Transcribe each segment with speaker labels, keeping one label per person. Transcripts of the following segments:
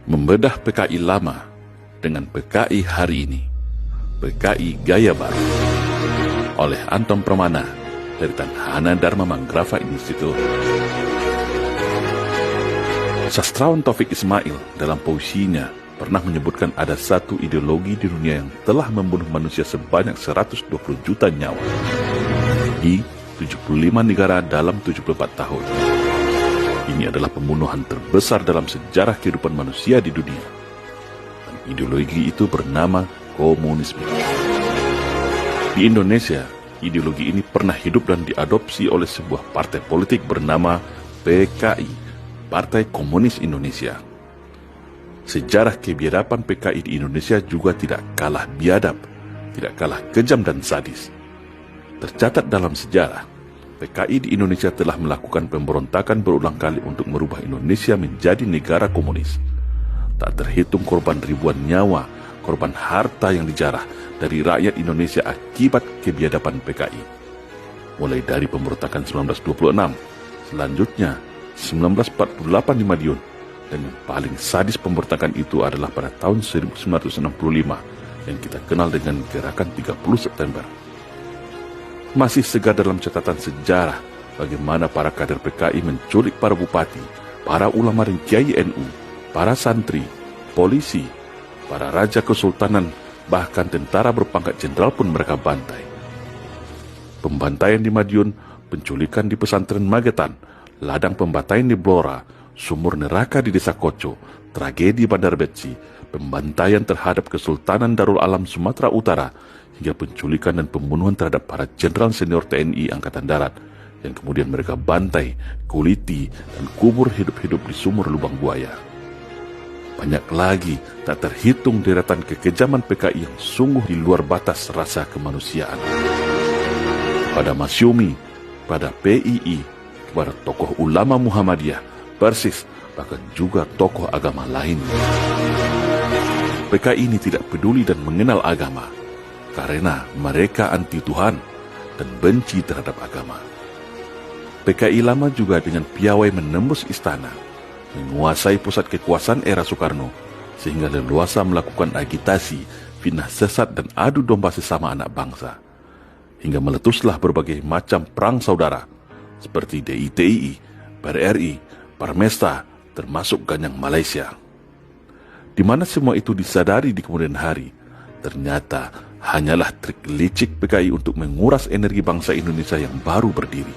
Speaker 1: Membedah PKI lama dengan PKI hari ini, PKI Gaya Baru, oleh Anton Permana dari Tanhana Dharma Manggrafa Institute. Sastrawan Taufik Ismail dalam puisinya pernah menyebutkan ada satu ideologi di dunia yang telah membunuh manusia sebanyak 120 juta nyawa di 75 negara dalam 74 tahun. Ini adalah pembunuhan terbesar dalam sejarah kehidupan manusia di dunia. Dan ideologi itu bernama komunisme. Di Indonesia, ideologi ini pernah hidup dan diadopsi oleh sebuah partai politik bernama PKI, Partai Komunis Indonesia. Sejarah kebiadaban PKI di Indonesia juga tidak kalah biadab, tidak kalah kejam dan sadis. Tercatat dalam sejarah, PKI di Indonesia telah melakukan pemberontakan berulang kali untuk merubah Indonesia menjadi negara komunis. Tak terhitung korban ribuan nyawa, korban harta yang dijarah dari rakyat Indonesia akibat kebiadaban PKI. Mulai dari pemberontakan 1926, selanjutnya 1948 di Madiun, dan yang paling sadis pemberontakan itu adalah pada tahun 1965 yang kita kenal dengan Gerakan 30 September. Masih segar dalam catatan sejarah bagaimana para kader PKI menculik para bupati, para ulama dan kiai NU, para santri, polisi, para raja kesultanan, bahkan tentara berpangkat jenderal pun mereka bantai. Pembantaian di Madiun, penculikan di pesantren Magetan, ladang pembantaian di Blora, sumur neraka di Desa Koco, tragedi Bandar Betsi, pembantaian terhadap Kesultanan Darul Alam Sumatera Utara, hingga penculikan dan pembunuhan terhadap para jenderal senior TNI Angkatan Darat yang kemudian mereka bantai, kuliti, dan kubur hidup-hidup di sumur lubang buaya. Banyak lagi tak terhitung deretan kekejaman PKI yang sungguh di luar batas rasa kemanusiaan. Pada Masyumi, pada PII, kepada tokoh ulama Muhammadiyah, Persis, bahkan juga tokoh agama lainnya. PKI ini tidak peduli dan mengenal agama, karena mereka anti Tuhan dan benci terhadap agama. PKI lama juga dengan piawai menembus istana, menguasai pusat kekuasaan era Soekarno, sehingga leluasa melakukan agitasi, fitnah sesat dan adu domba sesama anak bangsa. Hingga meletuslah berbagai macam perang saudara, seperti DITII, PRRI, Parmesta, termasuk Ganyang Malaysia. Di mana semua itu disadari di kemudian hari, ternyata hanyalah trik licik PKI untuk menguras energi bangsa Indonesia yang baru berdiri,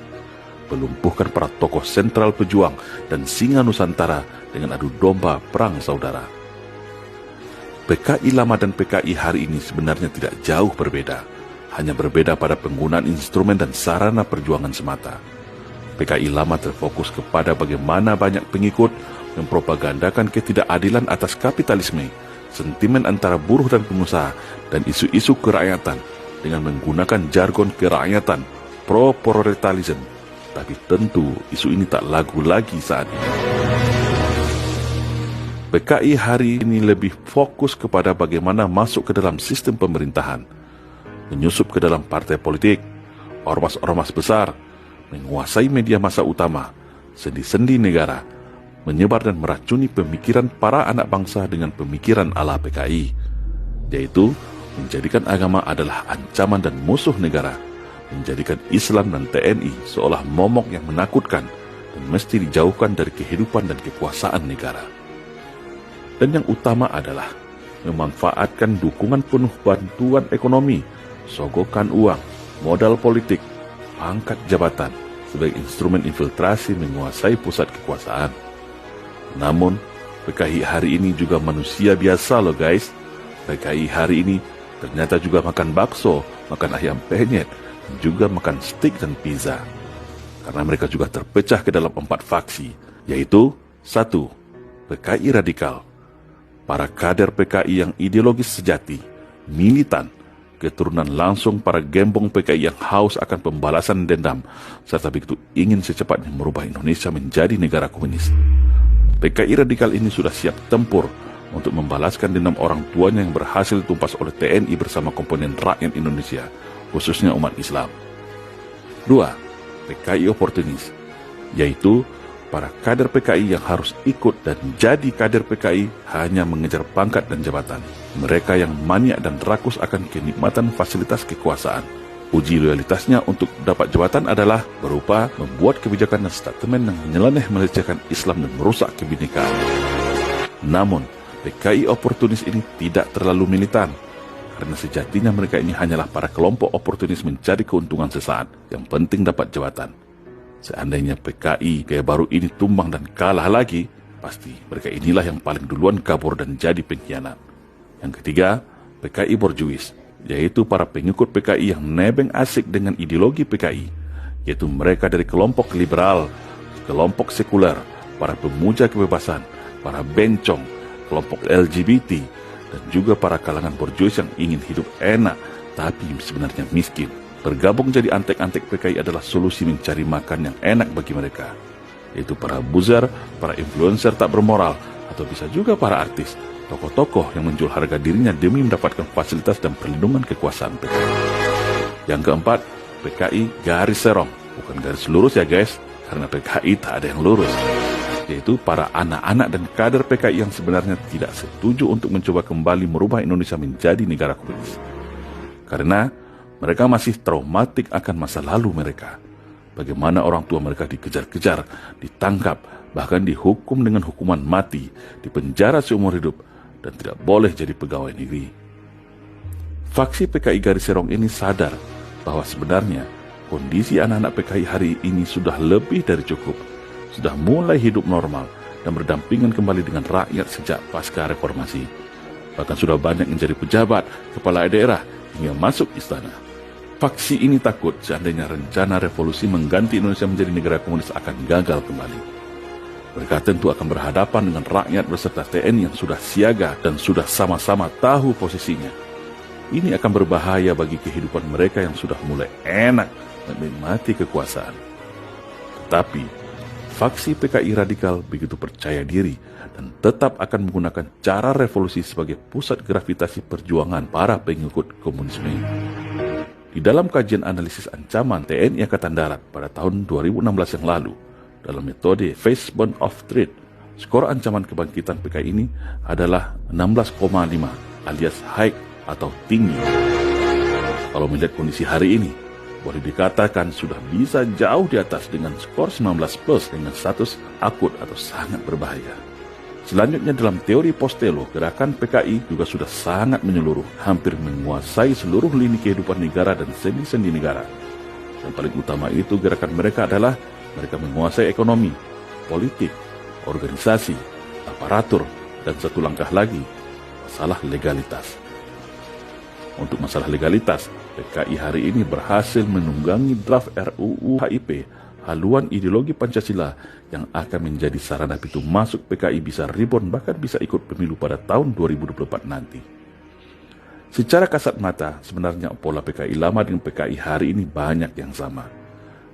Speaker 1: melumpuhkan para tokoh sentral pejuang dan singa Nusantara dengan adu domba perang saudara. PKI lama dan PKI hari ini sebenarnya tidak jauh berbeda, hanya berbeda pada penggunaan instrumen dan sarana perjuangan semata. PKI lama terfokus kepada bagaimana banyak pengikut mempropagandakan ketidakadilan atas kapitalisme, sentimen antara buruh dan pengusaha, dan isu-isu kerakyatan dengan menggunakan jargon kerakyatan, pro-proletarianism. Tapi tentu isu ini tak lagu lagi saat ini. PKI hari ini lebih fokus kepada bagaimana masuk ke dalam sistem pemerintahan, menyusup ke dalam partai politik, ormas-ormas besar, menguasai media massa utama, sendi-sendi negara, menyebar dan meracuni pemikiran para anak bangsa dengan pemikiran ala PKI, yaitu menjadikan agama adalah ancaman dan musuh negara, menjadikan Islam dan TNI seolah momok yang menakutkan dan mesti dijauhkan dari kehidupan dan kekuasaan negara. Dan yang utama adalah memanfaatkan dukungan penuh bantuan ekonomi, sogokan uang, modal politik, pangkat jabatan sebagai instrumen infiltrasi menguasai pusat kekuasaan. Namun, PKI hari ini juga manusia biasa loh guys. PKI hari ini ternyata juga makan bakso, makan ayam penyet, dan juga makan steak dan pizza. Karena mereka juga terpecah ke dalam 4 faksi, yaitu 1. PKI radikal, para kader PKI yang ideologis sejati, militan, keturunan langsung para gembong PKI yang haus akan pembalasan dendam, serta begitu ingin secepatnya merubah Indonesia menjadi negara komunis. PKI radikal ini sudah siap tempur untuk membalaskan dendam orang tuanya yang berhasil ditumpas oleh TNI bersama komponen rakyat Indonesia, khususnya umat Islam. 2. PKI oportunis, yaitu para kader PKI yang harus ikut dan jadi kader PKI hanya mengejar pangkat dan jabatan. Mereka yang maniak dan rakus akan kenikmatan fasilitas kekuasaan. Uji loyalitasnya untuk dapat jabatan adalah berupa membuat kebijakan dan statement yang nyeleneh melecehkan Islam dan merusak kebinekaan. Namun, PKI oportunis ini tidak terlalu militan, karena sejatinya mereka ini hanyalah para kelompok oportunis mencari keuntungan sesaat, yang penting dapat jabatan. Seandainya PKI gaya baru ini tumbang dan kalah lagi, pasti mereka inilah yang paling duluan kabur dan jadi pengkhianat. Yang ketiga, PKI borjuis, yaitu para pengikut PKI yang nebeng asik dengan ideologi PKI, yaitu mereka dari kelompok liberal, kelompok sekuler, para pemuja kebebasan, para bencong, kelompok LGBT, dan juga para kalangan borjuis yang ingin hidup enak tapi sebenarnya miskin. Bergabung jadi antek-antek PKI adalah solusi mencari makan yang enak bagi mereka, yaitu para buzzer, para influencer tak bermoral, atau bisa juga para artis, tokoh-tokoh yang menjual harga dirinya demi mendapatkan fasilitas dan perlindungan kekuasaan PKI. Yang keempat, PKI garis serong, bukan garis lurus ya guys, karena PKI tak ada yang lurus, yaitu para anak-anak dan kader PKI yang sebenarnya tidak setuju untuk mencoba kembali merubah Indonesia menjadi negara komunis. Karena mereka masih traumatik akan masa lalu mereka. Bagaimana orang tua mereka dikejar-kejar, ditangkap, bahkan dihukum dengan hukuman mati, dipenjara seumur hidup, dan tidak boleh jadi pegawai negeri. Faksi PKI garis serong ini sadar bahwa sebenarnya kondisi anak-anak PKI hari ini sudah lebih dari cukup, sudah mulai hidup normal dan berdampingan kembali dengan rakyat sejak pasca reformasi. Bahkan sudah banyak yang jadi pejabat, kepala daerah, hingga masuk istana. Faksi ini takut seandainya rencana revolusi mengganti Indonesia menjadi negara komunis akan gagal kembali. Mereka tentu akan berhadapan dengan rakyat beserta TNI yang sudah siaga dan sudah sama-sama tahu posisinya. Ini akan berbahaya bagi kehidupan mereka yang sudah mulai enak menikmati kekuasaan. Tetapi, faksi PKI radikal begitu percaya diri dan tetap akan menggunakan cara revolusi sebagai pusat gravitasi perjuangan para pengikut komunisme. Di dalam kajian analisis ancaman TNI Angkatan Darat pada tahun 2016 yang lalu, dalam metode Facebound of Threat, skor ancaman kebangkitan PKI ini adalah 16,5 alias high atau tinggi. Kalau melihat kondisi hari ini, boleh dikatakan sudah bisa jauh di atas dengan skor 19 plus dengan status akut atau sangat berbahaya. Selanjutnya dalam teori Postelo, gerakan PKI juga sudah sangat menyeluruh, hampir menguasai seluruh lini kehidupan negara dan sendi-sendi negara. Yang paling utama itu gerakan mereka adalah mereka menguasai ekonomi, politik, organisasi, aparatur, dan satu langkah lagi, masalah legalitas. Untuk masalah legalitas, PKI hari ini berhasil menunggangi draft RUU HIP, haluan ideologi Pancasila yang akan menjadi sarana pintu masuk PKI bisa reborn bahkan bisa ikut pemilu pada tahun 2024 nanti. Secara kasat mata, sebenarnya pola PKI lama dengan PKI hari ini banyak yang sama,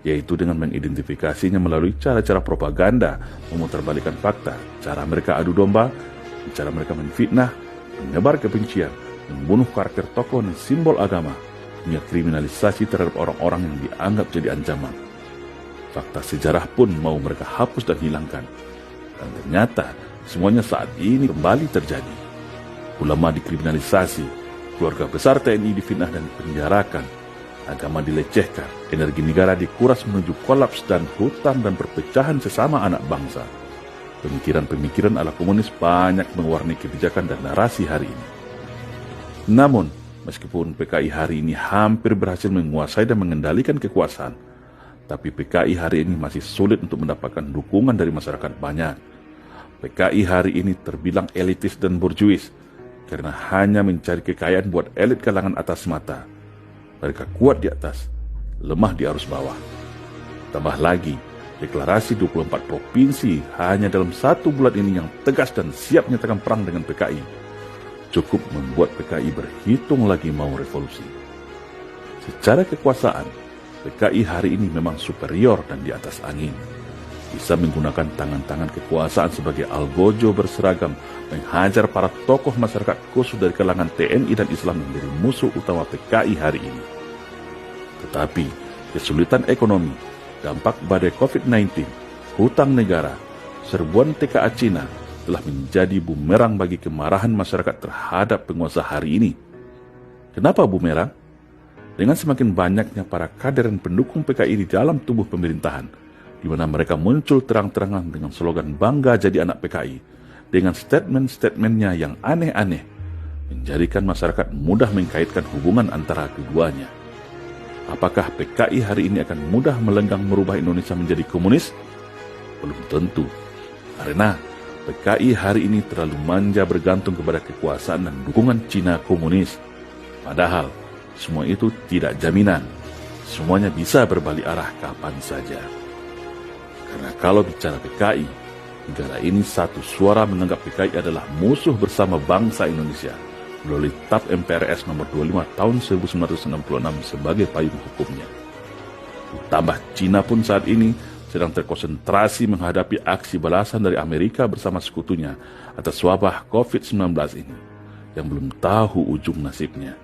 Speaker 1: yaitu dengan mengidentifikasinya melalui cara-cara propaganda, memutarbalikkan fakta, cara mereka adu domba, cara mereka menfitnah, menyebar kebencian, membunuh karakter tokoh dan simbol agama, hingga kriminalisasi terhadap orang-orang yang dianggap jadi ancaman. Fakta sejarah pun mau mereka hapus dan hilangkan. Dan ternyata semuanya saat ini kembali terjadi. Ulama dikriminalisasi, keluarga besar TNI difitnah dan penjarakan, agama dilecehkan, energi negara dikuras menuju kolaps dan hutang dan perpecahan sesama anak bangsa. Pemikiran-pemikiran ala komunis banyak mewarnai kebijakan dan narasi hari ini. Namun, meskipun PKI hari ini hampir berhasil menguasai dan mengendalikan kekuasaan, tapi PKI hari ini masih sulit untuk mendapatkan dukungan dari masyarakat banyak. PKI hari ini terbilang elitis dan borjuis, karena hanya mencari kekayaan buat elit kalangan atas semata. Mereka kuat di atas, lemah di arus bawah. Tambah lagi, deklarasi 24 provinsi hanya dalam 1 bulan ini yang tegas dan siap menyatakan perang dengan PKI, cukup membuat PKI berhitung lagi mau revolusi. Secara kekuasaan, PKI hari ini memang superior dan di atas angin. Bisa menggunakan tangan-tangan kekuasaan sebagai algojo berseragam, menghajar para tokoh masyarakat khusus dari kalangan TNI dan Islam menjadi musuh utama PKI hari ini. Tetapi, kesulitan ekonomi, dampak badai COVID-19, hutang negara, serbuan TKA Cina telah menjadi bumerang bagi kemarahan masyarakat terhadap penguasa hari ini. Kenapa bumerang? Dengan semakin banyaknya para kader dan pendukung PKI di dalam tubuh pemerintahan, di mana mereka muncul terang-terangan dengan slogan bangga jadi anak PKI, dengan statement-statementnya yang aneh-aneh, menjadikan masyarakat mudah mengkaitkan hubungan antara keduanya. Apakah PKI hari ini akan mudah melenggang merubah Indonesia menjadi komunis? Belum tentu, karena PKI hari ini terlalu manja bergantung kepada kekuasaan dan dukungan Cina komunis. Padahal, semua itu tidak jaminan. Semuanya bisa berbalik arah kapan saja. Karena kalau bicara PKI, negara ini satu suara menganggap PKI adalah musuh bersama bangsa Indonesia melalui TAP MPRS nomor 25 tahun 1966 sebagai payung hukumnya. Ditambah Cina pun saat ini sedang terkonsentrasi menghadapi aksi balasan dari Amerika bersama sekutunya atas wabah COVID-19 ini, yang belum tahu ujung nasibnya.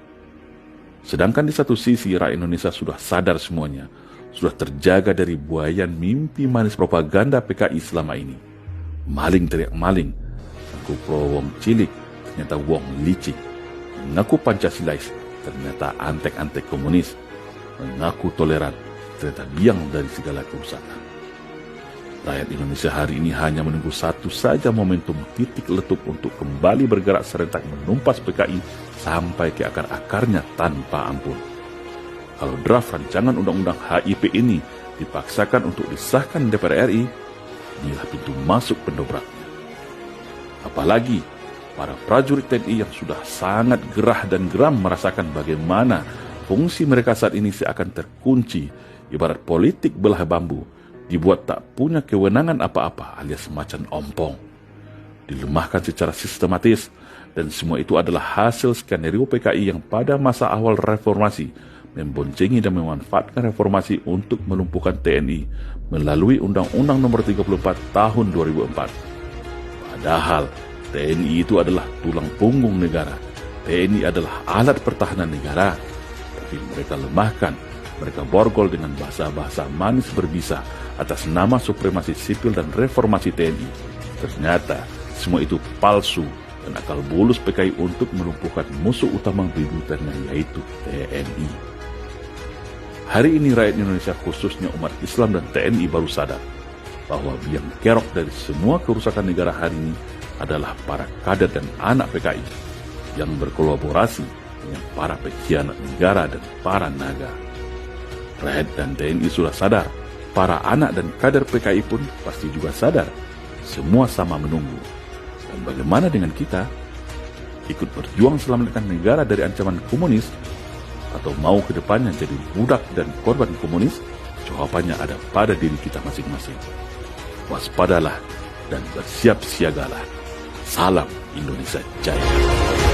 Speaker 1: Sedangkan di satu sisi rakyat Indonesia sudah sadar semuanya, sudah terjaga dari buayan mimpi manis propaganda PKI selama ini. Maling teriak maling, mengaku pro wong cilik, ternyata wong licik. Mengaku Pancasilais, ternyata antek-antek komunis. Mengaku toleran, ternyata biang dari segala kerusakan. Rakyat Indonesia hari ini hanya menunggu satu saja momentum titik letup untuk kembali bergerak serentak menumpas PKI sampai ke akar-akarnya tanpa ampun. Kalau draft rancangan undang-undang HIP ini dipaksakan untuk disahkan DPR RI, inilah pintu masuk pendobraknya. Apalagi para prajurit TNI yang sudah sangat gerah dan geram merasakan bagaimana fungsi mereka saat ini seakan terkunci, ibarat politik belah bambu, dibuat tak punya kewenangan apa-apa alias macan ompong. Dilemahkan secara sistematis, dan semua itu adalah hasil skenario PKI yang pada masa awal reformasi memboncengi dan memanfaatkan reformasi untuk melumpuhkan TNI melalui Undang-Undang Nomor 34 Tahun 2004. Padahal TNI itu adalah tulang punggung negara. TNI adalah alat pertahanan negara. Tapi mereka lemahkan, mereka borgol dengan bahasa-bahasa manis berbisa atas nama supremasi sipil dan reformasi TNI. Ternyata semua itu palsu dan akal bulus PKI untuk melumpuhkan musuh utama bebuyutannya, yaitu TNI. Hari ini rakyat Indonesia, khususnya umat Islam dan TNI, baru sadar bahwa biang kerok dari semua kerusakan negara hari ini adalah para kader dan anak PKI yang berkolaborasi dengan para pengkhianat negara dan para naga. Rakyat dan TNI sudah sadar, para anak dan kader PKI pun pasti juga sadar. Semua sama menunggu. Dan bagaimana dengan kita? Ikut berjuang selamatkan negara dari ancaman komunis, atau mau ke depannya jadi budak dan korban komunis? Jawabannya ada pada diri kita masing-masing. Waspadalah dan bersiap siagalah. Salam Indonesia Jaya.